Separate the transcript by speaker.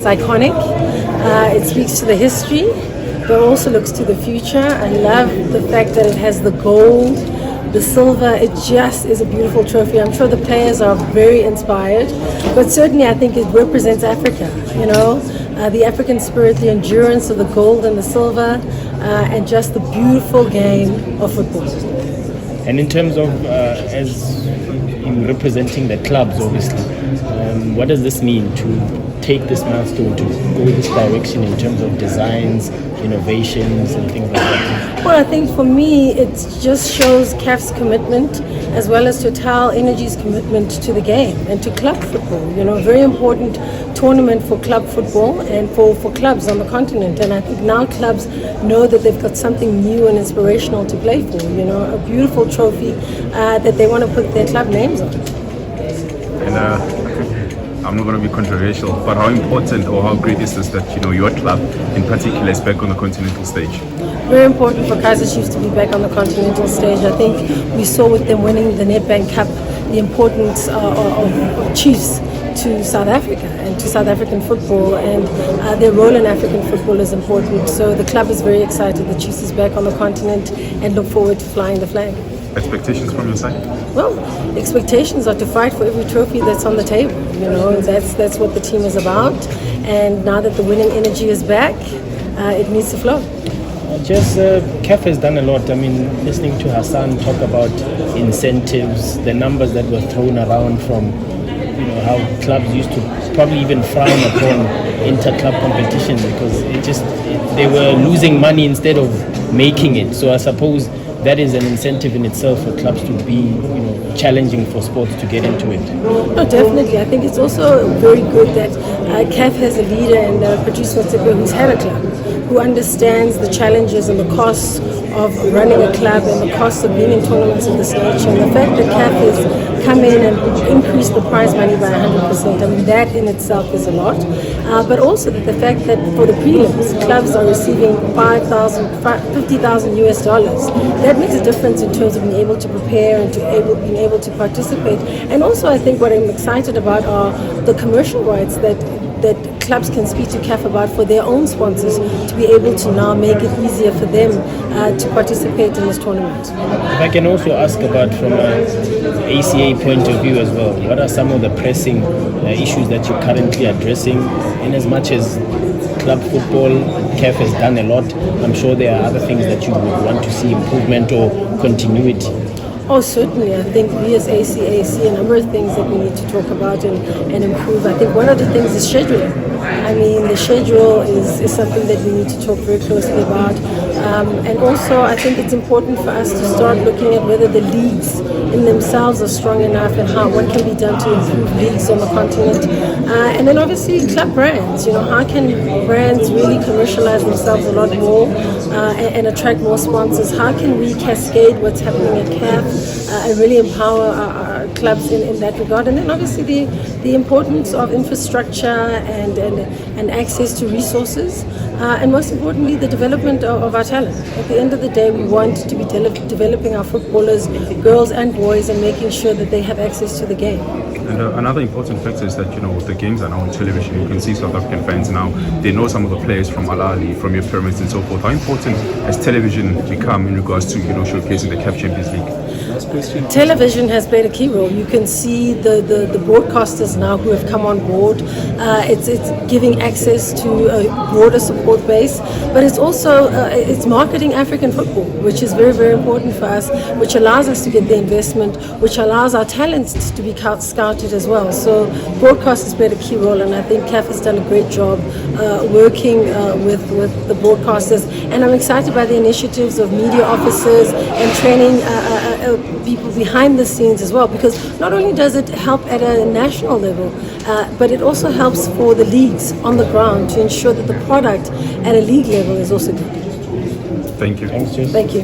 Speaker 1: iconic. It speaks to the history, but also looks to the future. I love the fact that it has the gold, the silver. It just is a beautiful trophy. I'm sure the players are very inspired, but certainly I think it represents Africa, the African spirit, the endurance of the gold and the silver, and just the beautiful game of football.
Speaker 2: And in terms of, as in representing the clubs, obviously, what does this mean to take this milestone, to go this direction in terms of designs, innovations and things like that?
Speaker 1: Well, I think for me it just shows CAF's commitment as well as Total Energy's commitment to the game and to club football. A very important tournament for club football and for clubs on the continent. And I think now clubs know that they've got something new and inspirational to play for, a beautiful trophy that they want to put their club names on.
Speaker 3: And I'm not going to be controversial, but how important or how great is this that your club in particular is back on the continental stage?
Speaker 1: Very important for Kaizer Chiefs to be back on the continental stage. I think we saw with them winning the Nedbank Cup the importance of Chiefs to South Africa and to South African football, and their role in African football is important. So the club is very excited that Chiefs is back on the continent and look forward to flying the flag.
Speaker 3: Expectations from your side?
Speaker 1: Well, expectations are to fight for every trophy that's on the table. That's what the team is about. And now that the winning energy is back, it needs to flow.
Speaker 2: CAF has done a lot. I mean, listening to Hassan talk about incentives, the numbers that were thrown around from, how clubs used to probably even frown upon inter-club competition because they were losing money instead of making it. So I suppose that is an incentive in itself for clubs to be, challenging for sports to get into it.
Speaker 1: No, definitely. I think it's also very good that CAF has a leader in Patrice Motsepe who's had a club, who understands the challenges and the costs of running a club and the costs of being in tournaments of this nature. And the fact that CAF has come in and increased the prize money by 100%, I mean, that in itself is a lot. But also the fact that for the prelims, clubs are receiving $50,000 US. That makes a difference in terms of being able to prepare and being able to participate. And also I think what I'm excited about are the commercial rights that clubs can speak to CAF about for their own sponsors to be able to now make it easier for them to participate in this tournament.
Speaker 2: If I can also ask about from an ACA point of view as well, what are some of the pressing issues that you're currently addressing? In as much as club football, CAF has done a lot, I'm sure there are other things that you would want to see improvement or continuity.
Speaker 1: Oh, certainly. I think we as ACA see a number of things that we need to talk about and improve. I think one of the things is scheduling. I mean, the schedule is something that we need to talk very closely about. And also, I think it's important for us to start looking at whether the leagues in themselves are strong enough and what can be done to improve leagues on the continent. And then obviously club brands. How can brands really commercialize themselves a lot more and attract more sponsors? How can we cascade what's happening at CAF and really empower our clubs in that regard? And then obviously the importance of infrastructure and access to resources, and most importantly the development of our talent. At the end of the day, we want to be developing our footballers, girls and boys, and making sure that they have access to the game.
Speaker 3: And another important factor is that the games are now on television. You can see South African fans now, they know some of the players from Al Ahly, from your pyramids and so forth. How important has television become in regards to showcasing the CAF Champions League?
Speaker 1: Television has played a key role. You can see the broadcasters now who have come on board. It's giving access to a broader support base, but it's also it's marketing African football, which is very, very important for us, which allows us to get the investment, which allows our talents to be scouted as well. So broadcast has played a key role, and I think CAF has done a great job working with the broadcasters, and I'm excited by the initiatives of media officers and training people behind the scenes as well, because not only does it help at a national level, but it also helps for the leagues on the ground to ensure that the product at a league level is also good.
Speaker 3: Thank you.
Speaker 2: Thanks, Jess.
Speaker 1: Thank you.